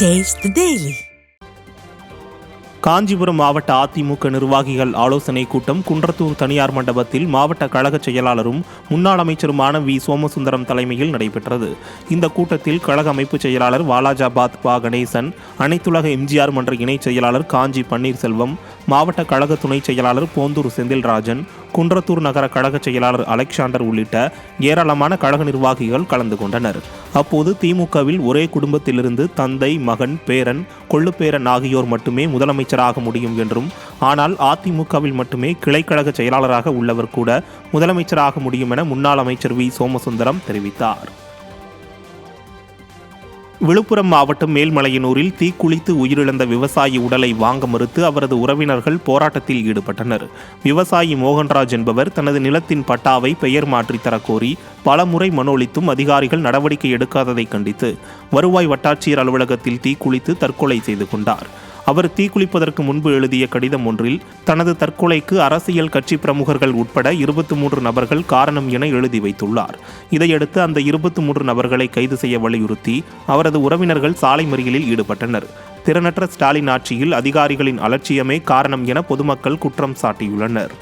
Taste the Daily. Kanchipuram மாவட்ட அதிமுக நிர்வாகிகள் ஆலோசனை கூட்டம் குன்றத்தூர் தனியார் மண்டபத்தில் மாவட்ட கழக செயலாளரும் முன்னாள் அமைச்சருமான வி சோமசுந்தரம் தலைமையில் நடைபெற்றது. இந்த கூட்டத்தில் கழக அமைப்பு செயலாளர் வாலாஜாபாத் பா கணேசன், அனைத்துலக எம்ஜிஆர் மன்ற இணைச் செயலாளர் காஞ்சி பன்னீர்செல்வம், மாவட்ட கழக துணைச் செயலாளர் போந்தூர் செந்தில்ராஜன், குன்றத்தூர் நகர கழக செயலாளர் அலெக்சாண்டர் உள்ளிட்ட ஏராளமான கழக நிர்வாகிகள் கலந்து கொண்டனர். அப்போது திமுகவில் ஒரே குடும்பத்திலிருந்து தந்தை, மகன், பேரன், கொள்ளுப்பேரன் ஆகியோர் மட்டுமே முதலமைச்சராக முடியும் என்றும், ஆனால் அதிமுகவில் மட்டுமே கிளைக்கழக செயலாளராக உள்ளவர் கூட முதலமைச்சராக முடியும் என முன்னாள் அமைச்சர் வி சோமசுந்தரம் தெரிவித்தார். விழுப்புரம் மாவட்டம் மேல்மலையனூரில் தீக்குளித்து உயிரிழந்த விவசாயி உடலை வாங்க மறுத்து அவரது உறவினர்கள் போராட்டத்தில் ஈடுபட்டனர். விவசாயி மோகன்ராஜ் என்பவர் தனது நிலத்தின் பட்டாவை பெயர் மாற்றித் தரக்கோரி பலமுறை மனு அளித்தும் அதிகாரிகள் நடவடிக்கை எடுக்காததை கண்டித்து வருவாய் வட்டாட்சியர் அலுவலகத்தில் தீக்குளித்து தற்கொலை செய்து கொண்டார். அவர் தீக்குளிப்பதற்கு முன்பு எழுதிய கடிதம் ஒன்றில் தனது தற்கொலைக்கு அரசியல் கட்சி பிரமுகர்கள் உட்பட 23 நபர்கள் காரணம் என எழுதி வைத்துள்ளார். இதையடுத்து அந்த 23 நபர்களை கைது செய்ய வலியுறுத்தி அவரது உறவினர்கள் சாலை மறியலில் ஈடுபட்டனர். திறனற்ற ஸ்டாலின் ஆட்சியில் அதிகாரிகளின் அலட்சியமே காரணம் என பொதுமக்கள் குற்றம் சாட்டியுள்ளனர்.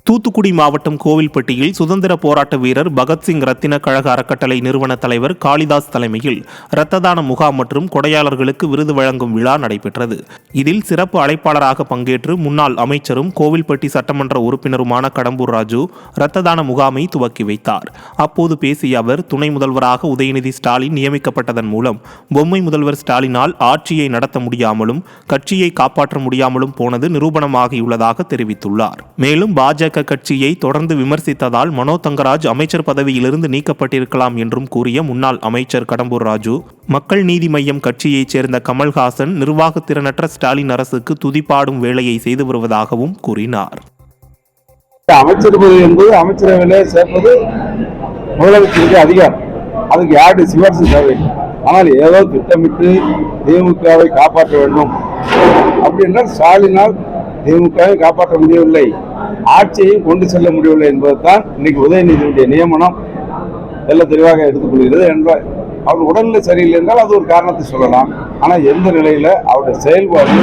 தூத்துக்குடி மாவட்டம் கோவில்பட்டியில் சுதந்திர போராட்ட வீரர் பகத்சிங் ரத்தின கழக அறக்கட்டளை நிறுவன தலைவர் காளிதாஸ் தலைமையில் இரத்த தான முகாம் மற்றும் கொடையாளர்களுக்கு விருது வழங்கும் விழா நடைபெற்றது. இதில் சிறப்பு அழைப்பாளராக பங்கேற்று முன்னாள் அமைச்சரும் கோவில்பட்டி சட்டமன்ற உறுப்பினருமான கடம்பூர் ராஜு இரத்த தான முகாமை துவக்கி வைத்தார். அப்போது பேசிய அவர், துணை முதல்வராக உதயநிதி ஸ்டாலின் நியமிக்கப்பட்டதன் மூலம் பொம்மை முதல்வர் ஸ்டாலினால் ஆட்சியை நடத்த முடியாமலும் கட்சியை காப்பாற்ற முடியாமலும் போனது நிரூபணமாகியுள்ளதாக தெரிவித்துள்ளார். மேலும் பாஜக கட்சியை தொடர்ந்து விமர்சித்ததால் மனோ தங்கராஜ் அமைச்சர் பதவியிலிருந்து நீக்கப்பட்டிருக்கலாம் என்றும் கூறிய முன்னாள் அமைச்சர் கடம்பூர் ராஜு, மக்கள் நீதி மய்யம் கட்சியைச் சேர்ந்த கமல்ஹாசன் நிர்வாக திறனற்ற ஸ்டாலின் அரசுக்கு துதிப்பாடும் வேலையை செய்து வருவதாகவும் கூறினார். அமைச்சர் பதவி என்பது அமைச்சரவையிலே சேர்ப்பது முதலமைச்சருக்கு அதிகாரம். அதுக்கு யாருடைய சிபாரிசு தேவை. ஆனால் ஏதோ திட்டமிட்டு திமுகவை காப்பாற்ற வேண்டும் அப்படின்றால் ஸ்டாலினால் திமுகவை காப்பாற்ற முடியவில்லை, ஆட்சியையும் கொண்டு செல்ல முடியவில்லை என்பதுதான் இன்னைக்கு உதயநிதியுடைய நியமனம் தெல்ல தெளிவாக எடுத்துக்கொள்கிறது. என்றால் அவர் உடல்நிலை சரியில்லை என்றால் அது ஒரு காரணத்தை சொல்லலாம். ஆனால் எந்த நிலையில அவருடைய செயல்பாடு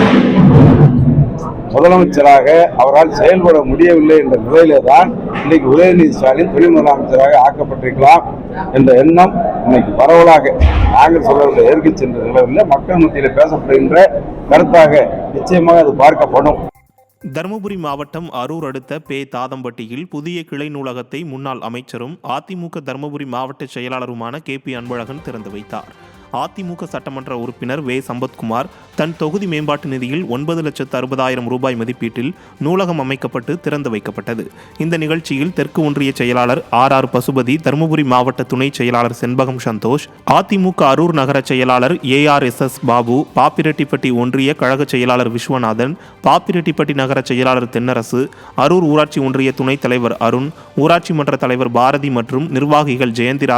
முதலமைச்சராக அவரால் செயல்பட முடியவில்லை என்ற நிலையில தான் இன்னைக்கு உதயநிதி ஸ்டாலின் துணை முதலமைச்சராக ஆக்கப்பட்டிருக்கலாம் என்ற எண்ணம் இன்னைக்கு பரவலாக நாங்கள் சொல்லவில்லை, ஏற்கனவே சென்ற நிலவில் மக்கள் மத்தியில் பேசப்படுகின்ற கருத்தாக நிச்சயமாக அது பார்க்கப்படும். தருமபுரி மாவட்டம் அரூர் அடுத்த பே தாதம்பட்டியில் புதிய கிளை நூலகத்தை முன்னாள் அமைச்சரும் அதிமுக தருமபுரி மாவட்ட செயலாளருமான KP அன்பழகன் திறந்து வைத்தார். அதிமுக சட்டமன்ற உறுப்பினர் வே சம்பத்குமார் தன் தொகுதி மேம்பாட்டு நிதியில் 9,60,000 ரூபாய் மதிப்பீட்டில் நூலகம் அமைக்கப்பட்டு திறந்து வைக்கப்பட்டது. இந்த நிகழ்ச்சியில் தெற்கு ஒன்றிய செயலாளர் RR பசுபதி, தருமபுரி மாவட்ட துணை செயலாளர் செண்பகம் சந்தோஷ், அதிமுக அரூர் நகர செயலாளர் ARSS பாபு, பாப்பிரெட்டிப்பட்டி ஒன்றிய கழக செயலாளர் விஸ்வநாதன், பாப்பிரெட்டிப்பட்டி நகர செயலாளர் தென்னரசு, அரூர் ஊராட்சி ஒன்றிய துணைத் தலைவர் அருண், ஊராட்சி மன்ற தலைவர் பாரதி மற்றும் நிர்வாகிகள் ஜெயந்தி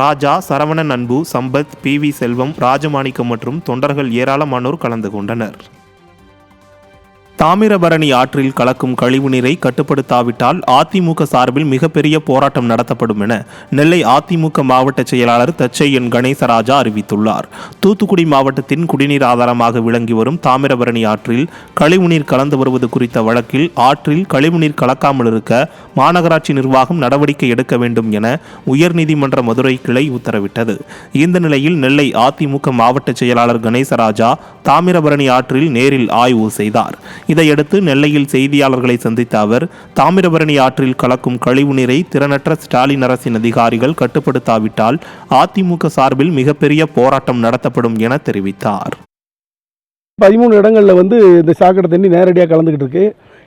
ராஜா, சரவணன் அன்பு, சம்பத், PV செல்வம், ராஜமாணிக்கம் மற்றும் தொண்டர்கள் ஏராளமானோர் கலந்து கொண்டனர். தாமிரபரணி ஆற்றில் கலக்கும் கழிவுநீரை கட்டுப்படுத்தாவிட்டால் அதிமுக சார்பில் மிகப்பெரிய போராட்டம் நடத்தப்படும் என நெல்லை அதிமுக மாவட்ட செயலாளர் தச்சையன் கணேசராஜா அறிவித்துள்ளார். தூத்துக்குடி மாவட்டத்தின் குடிநீர் ஆதாரமாக விளங்கி வரும் தாமிரபரணி ஆற்றில் கழிவுநீர் கலந்து வருவது குறித்த வழக்கில் ஆற்றில் கழிவுநீர் கலக்காமல் இருக்க மாநகராட்சி நிர்வாகம் நடவடிக்கை எடுக்க வேண்டும் என உயர்நீதிமன்ற மதுரை கிளை உத்தரவிட்டது. இந்த நிலையில் நெல்லை அதிமுக மாவட்ட செயலாளர் கணேசராஜா தாமிரபரணி ஆற்றில் நேரில் ஆய்வு செய்தார். இதையடுத்து நெல்லையில் செய்தியாளர்களை சந்தித்த அவர், தாமிரபரணி ஆற்றில் கலக்கும் கழிவுநீரை திறனற்ற ஸ்டாலின் அரசின் அதிகாரிகள் கட்டுப்படுத்தாவிட்டால் அதிமுக சார்பில் மிகப்பெரிய போராட்டம் நடத்தப்படும் என தெரிவித்தார். 13 இடங்களில் இந்த சாக்கடை தண்ணி நேரடியாக கலந்துக்கிட்டு இருக்கு.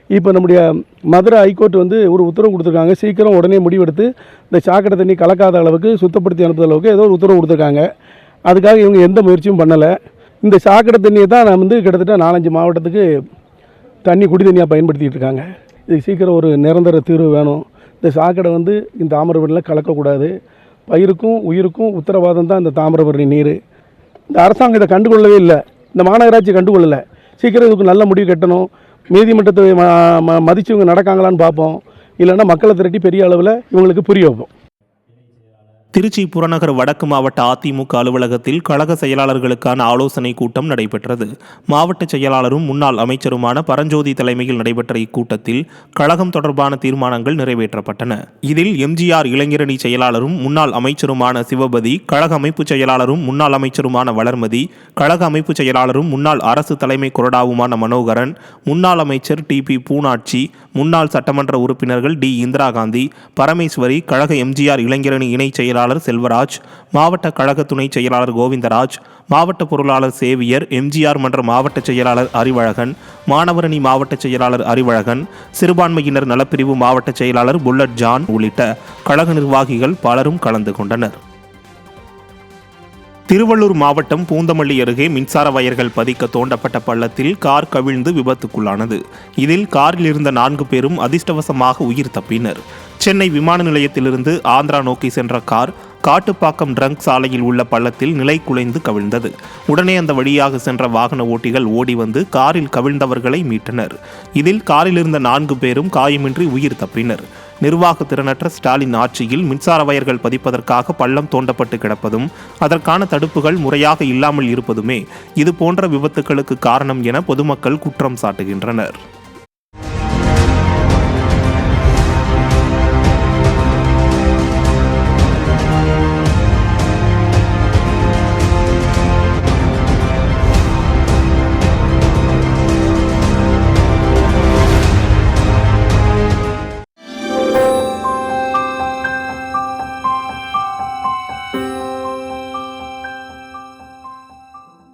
இப்போ நம்முடைய மதுரை ஹைகோர்ட் ஒரு உத்தரவு கொடுத்துருக்காங்க. சீக்கிரம் உடனே முடிவெடுத்து இந்த சாக்கடை தண்ணி கலக்காத அளவுக்கு சுத்தப்படுத்தி அனுப்புகிற அளவுக்கு ஏதோ ஒரு உத்தரவு கொடுத்துருக்காங்க. அதுக்காக இவங்க எந்த முயற்சியும் பண்ணலை. இந்த சாக்கடை தண்ணியை தான் நான் கிட்டத்தட்ட 4-5 மாவட்டத்துக்கு குடி தண்ணியாக பயன்படுத்திகிட்டு இருக்காங்க. இதுக்கு சீக்கிரம் ஒரு நிரந்தர தீர்வு வேணும். இந்த சாக்கடை இந்த தாமிரபரணியில் கலக்கக்கூடாது. பயிருக்கும் உயிருக்கும் உத்தரவாதம் தான் இந்த தாமிரபரணி நீர். இந்த அரசாங்கம் இதை கண்டுகொள்ளவே இல்லை, இந்த மாநகராட்சி கண்டுகொள்ளலை. சீக்கிரம் இதுக்கு நல்ல முடிவு கட்டணும். நீதிமன்றத்தை மதித்து இவங்க நடக்காங்களான்னு பார்ப்போம். இல்லைன்னா மக்களை திரட்டி பெரிய அளவில் இவங்களுக்கு புரிய வைப்போம். திருச்சி புறநகர் வடக்கு மாவட்ட அதிமுக அலுவலகத்தில் கழக செயலாளர்களுக்கான ஆலோசனை கூட்டம் நடைபெற்றது. மாவட்ட செயலாளரும் முன்னாள் அமைச்சருமான பரஞ்சோதி தலைமையில் நடைபெற்ற இக்கூட்டத்தில் கழகம் தொடர்பான தீர்மானங்கள் நிறைவேற்றப்பட்டன. இதில் எம்ஜிஆர் இளைஞரணி செயலாளரும் முன்னாள் அமைச்சருமான சிவபதி, கழக அமைப்பு செயலாளரும் முன்னாள் அமைச்சருமான வளர்மதி, கழக அமைப்பு செயலாளரும் முன்னாள் அரசு தலைமை கொறடாவுமான மனோகரன், முன்னாள் அமைச்சர் டிபி பூனாட்சி, முன்னாள் சட்டமன்ற உறுப்பினர்கள் டி இந்திரா காந்தி, பரமேஸ்வரி, கழக எம்ஜிஆர் இளைஞரணி இணை செயலாளர் செல்வராஜ், மாவட்ட கழக துணை செயலாளர் கோவிந்தராஜ், மாவட்ட பொருளாளர் சேவியர், எம்ஜிஆர் மன்ற மாவட்ட செயலாளர் அறிவழகன், மாணவரணி மாவட்ட செயலாளர் அறிவழகன், சிறுபான்மையினர் நலப்பிரிவு மாவட்ட செயலாளர் புல்லட் ஜான் உள்ளிட்ட கழக நிர்வாகிகள் பலரும் கலந்து கொண்டனர். திருவள்ளூர் மாவட்டம் பூந்தமல்லி அருகே மின்சார வயர்கள் பதிக்க தோண்டப்பட்ட பள்ளத்தில் கார் கவிழ்ந்து விபத்துக்குள்ளானது. இதில் காரில் இருந்த 4 பேரும் அதிர்ஷ்டவசமாக உயிர் தப்பினர். சென்னை விமான நிலையத்திலிருந்து ஆந்திரா நோக்கி சென்ற கார் காட்டுப்பாக்கம் ட்ரங்க் சாலையில் உள்ள பள்ளத்தில் நிலை குலைந்து கவிழ்ந்தது. உடனே அந்த வழியாக சென்ற வாகன ஓட்டிகள் ஓடி வந்து காரில் கவிழ்ந்தவர்களை மீட்டனர். இதில் காரில் இருந்த 4 பேரும் காயமின்றி உயிர் தப்பினர். நிர்வாக திறனற்ற ஸ்டாலின் ஆட்சியில் மின்சார வயர்கள் பதிப்பதற்காக பள்ளம் தோண்டப்பட்டு கிடப்பதும் அதற்கான தடுப்புகள் முறையாக இல்லாமல் இருப்பதுமே இது போன்ற விபத்துகளுக்கு காரணம் என பொதுமக்கள் குற்றம் சாட்டுகின்றனர்.